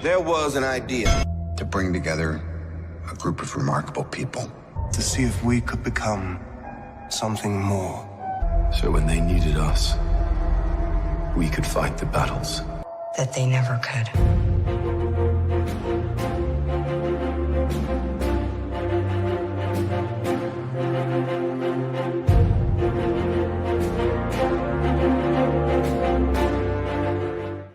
There was an idea to bring together a group of remarkable people. To see if we could become something more. So when they needed us, we could fight the battles that they never could.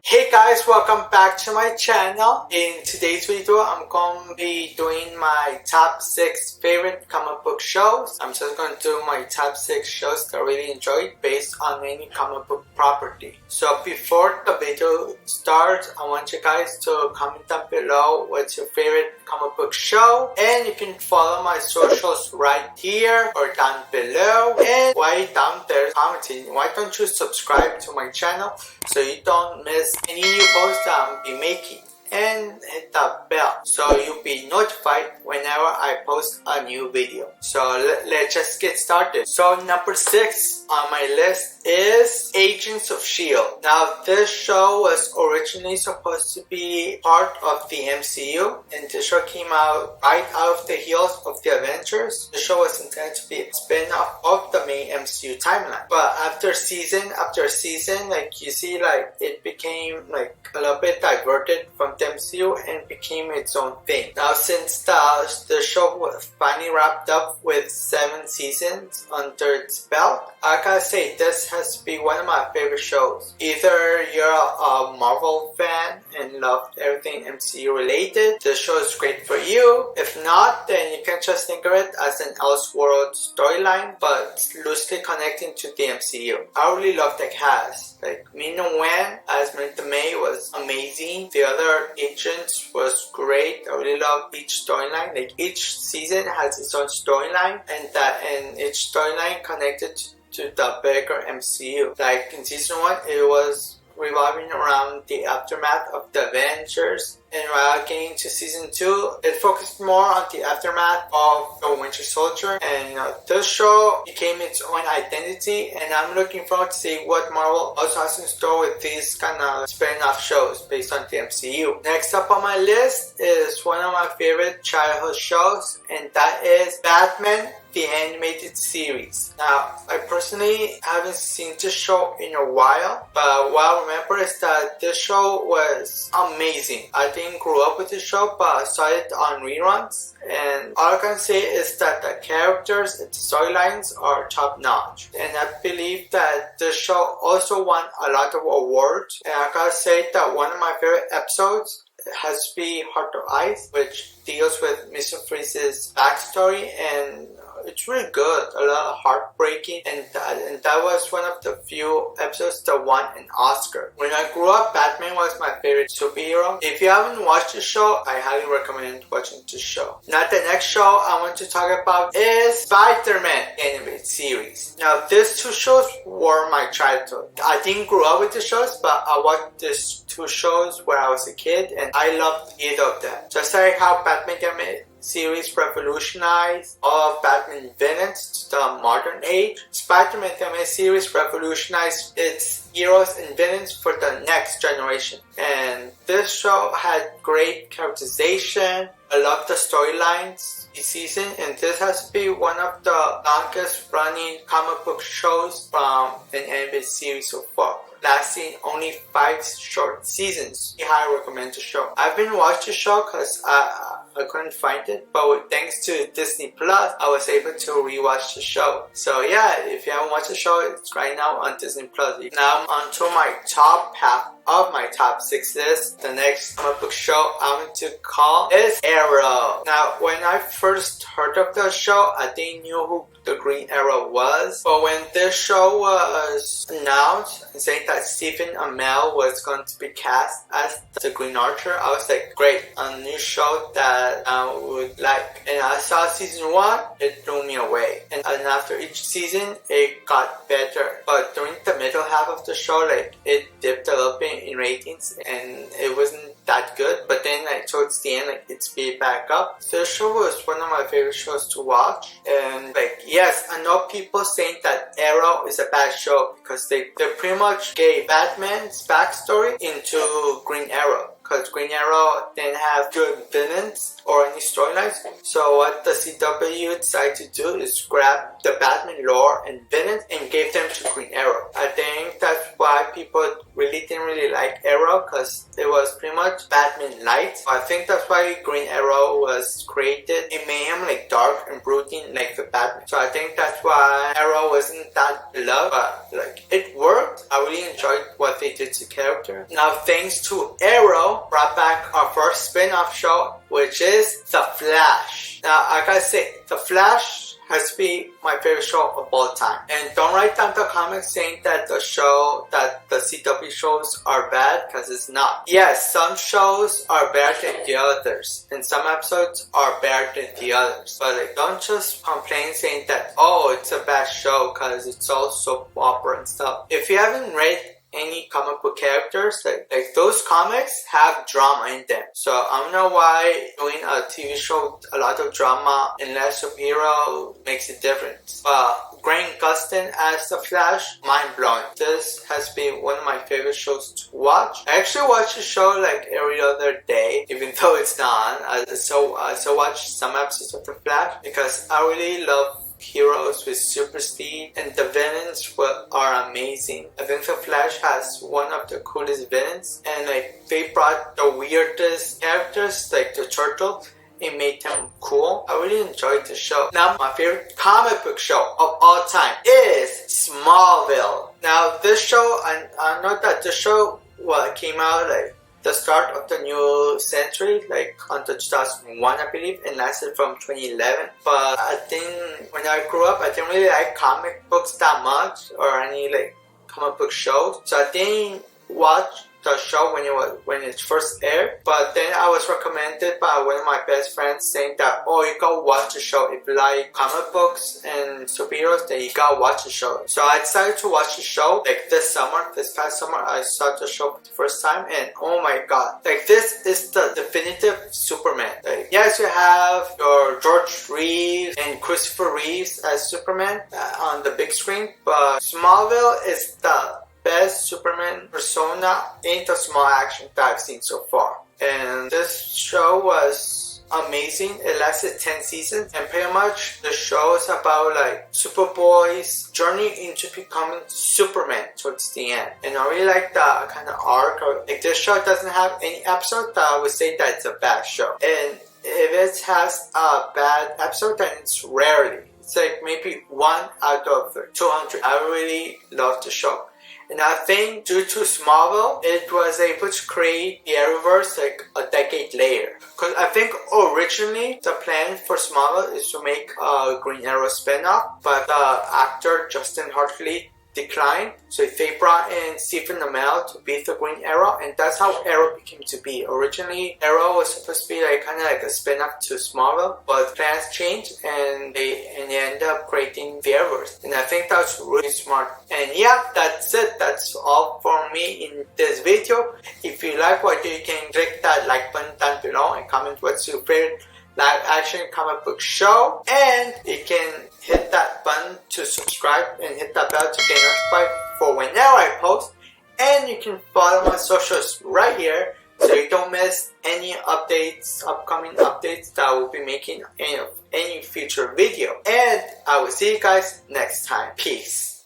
Hey guys, welcome back to my channel. In today's video, I'm going to be doing my top 6 favorite comic book shows. I'm just going to do my top 6 shows that I really enjoyed based on any comic book property. So before the video starts, I want you guys to comment down below what's your favorite comic book show, and you can follow my socials right here or down below. And while you're down there commenting, why don't you subscribe to my channel so you don't miss any new posts that I'll be making, and hit that bell so you'll be notified whenever I post a new video. So let's just get started. So number 6 on my list is Agents of S.H.I.E.L.D. Now this show was originally supposed to be part of the MCU, and this show came out right out of the heels of the Avengers. The show was intended to be a spin-off of the main MCU timeline, but after season after season, like you see, like it became like a little bit diverted from the MCU and became its own thing. Now since the show was finally wrapped up with 7 seasons under its belt, I gotta say this has to be one of my favorite shows. Either you're a Marvel fan and love everything MCU related, this show is great for you. If not, then you can just think of it as an Elseworld storyline, but loosely connecting to the MCU. I really love the cast. Like Mina Wen as Martha May was amazing. The other agents was great. I really love each storyline. Like each season has its own storyline, and each storyline connected to the bigger MCU. Like in season 1, it was revolving around the aftermath of the Avengers, and while getting to season 2, it focused more on the aftermath of the Winter Soldier, and this show became its own identity, and I'm looking forward to see what Marvel also has in store with these kind of spin-off shows based on the MCU. Next up on my list is one of my favorite childhood shows, and that is Batman the Animated Series. Now, I personally haven't seen this show in a while, but what I remember is that this show was amazing. I didn't grow up with this show, but I saw it on reruns, and all I can say is that the characters and the storylines are top notch. And I believe that this show also won a lot of awards, and I gotta say that one of my favorite episodes has to be Heart of Ice, which deals with Mr. Freeze's backstory, and it's really good, a lot of heartbreaking, and that was one of the few episodes that won an Oscar. When I grew up, Batman was my favorite superhero. If you haven't watched the show, I highly recommend watching this show. Now the next show I want to talk about is Spiderman animated series. Now these 2 shows were my childhood. I didn't grow up with the shows, but I watched these 2 shows when I was a kid, and I loved either of them. Just like how Batman animated series revolutionized all of Batman villains to the modern age, Spider-Man the series revolutionized its heroes and villains for the next generation. And this show had great characterization. I love the storylines each season, and this has to be one of the longest running comic book shows from an animated series so far, lasting only 5 short seasons. I highly recommend the show. I've been watching the show because I couldn't find it, but thanks to Disney Plus, I was able to rewatch the show. So yeah, if you haven't watched the show, it's right now on Disney Plus. Now on to my top half of my top 6 list. The next comic book show I want to call is Arrow. Now when I first heard of the show, I didn't know who the Green Arrow was, but when this show was announced and saying that Stephen Amell was going to be cast as the Green Archer, I was like, great, a new show that I would like. And I saw season 1, it blew me away, and after each season it got better, but during the middle half of the show, like it dipped a little bit in ratings and it wasn't that good, but then like towards the end, like it speed back up. So the show was one of my favorite shows to watch, and like yes, I know people saying that Arrow is a bad show because they pretty much gave Batman's backstory into Green Arrow. because Green Arrow didn't have good villains or any storylines. So what the CW decided to do is grab the Batman lore and villains and gave them to Green Arrow. I think that's why people didn't really like Arrow, because it was pretty much Batman light. I think that's why Green Arrow was created. It made him like dark and brooding like the Batman. So I think that's why Arrow wasn't that beloved, but like it worked. I really enjoyed what they did to the character. Now thanks to Arrow, brought back our first spin-off show, which is The Flash. Now I gotta say, The Flash has to be my favorite show of all time. And don't write down the comments saying that the CW shows are bad, because it's not. Yes, some shows are better than the others, and some episodes are better than the others. But like, don't just complain saying that, oh, it's a bad show because it's all soap opera and stuff. If you haven't read any comic book characters, like those comics have drama in them. So I don't know why doing a TV show with a lot of drama and less superhero makes a difference. But Grant Gustin as the Flash, mind-blowing. This has been one of my favorite shows to watch. I actually watch the show like every other day, even though it's not. I watch some episodes of the Flash because I really love heroes with super speed, and the villains are amazing. I think the Flash has one of the coolest villains, and like they brought the weirdest characters like the Turtle. It made them cool. I really enjoyed the show. Now my favorite comic book show of all time is Smallville. Now this show, I know that the show came out like the start of the new century, like until 2001 I believe, and lasted from 2011. But I think when I grew up, I didn't really like comic books that much, or any like comic book shows, so I didn't watch the show when it first aired. But then I was recommended by one of my best friends saying that, oh, you gotta watch the show. If you like comic books and superheroes, then you gotta watch the show. So I decided to watch the show like this past summer. I saw the show for the first time, and oh my god, like this is the definitive Superman. Like, yes, you have your George Reeves and Christopher Reeves as Superman on the big screen, but Smallville is the best Superman persona in the small action that I've seen so far. And this show was amazing. It lasted 10 seasons, and pretty much the show is about like Superboy's journey into becoming Superman towards the end. And I really like that kind of arc. Like, this show doesn't have any episode that I would say that it's a bad show. And if it has a bad episode, then it's rarely. It's like maybe 1 out of 200. I really love the show. And I think due to Smallville, it was able to create the Arrowverse like a decade later. Because I think originally the plan for Smallville is to make a Green Arrow spin-off, but the actor Justin Hartley declined, so they brought in Stephen Amell to be the Green Arrow, and that's how Arrow became to be. Originally, Arrow was supposed to be like kind of like a spin-off to Smallville, but plans changed, and they ended up creating the Arrowverse. And I think that's really smart. And yeah, that's it. That's all for me in this video. If you like what you can click that like button down below and comment what's your favorite live action comic book show, and you can hit that button to subscribe and hit that bell to get notified for whenever I post. And you can follow my socials right here so you don't miss any updates, upcoming updates that I will be making in any future video. And I will see you guys next time. Peace.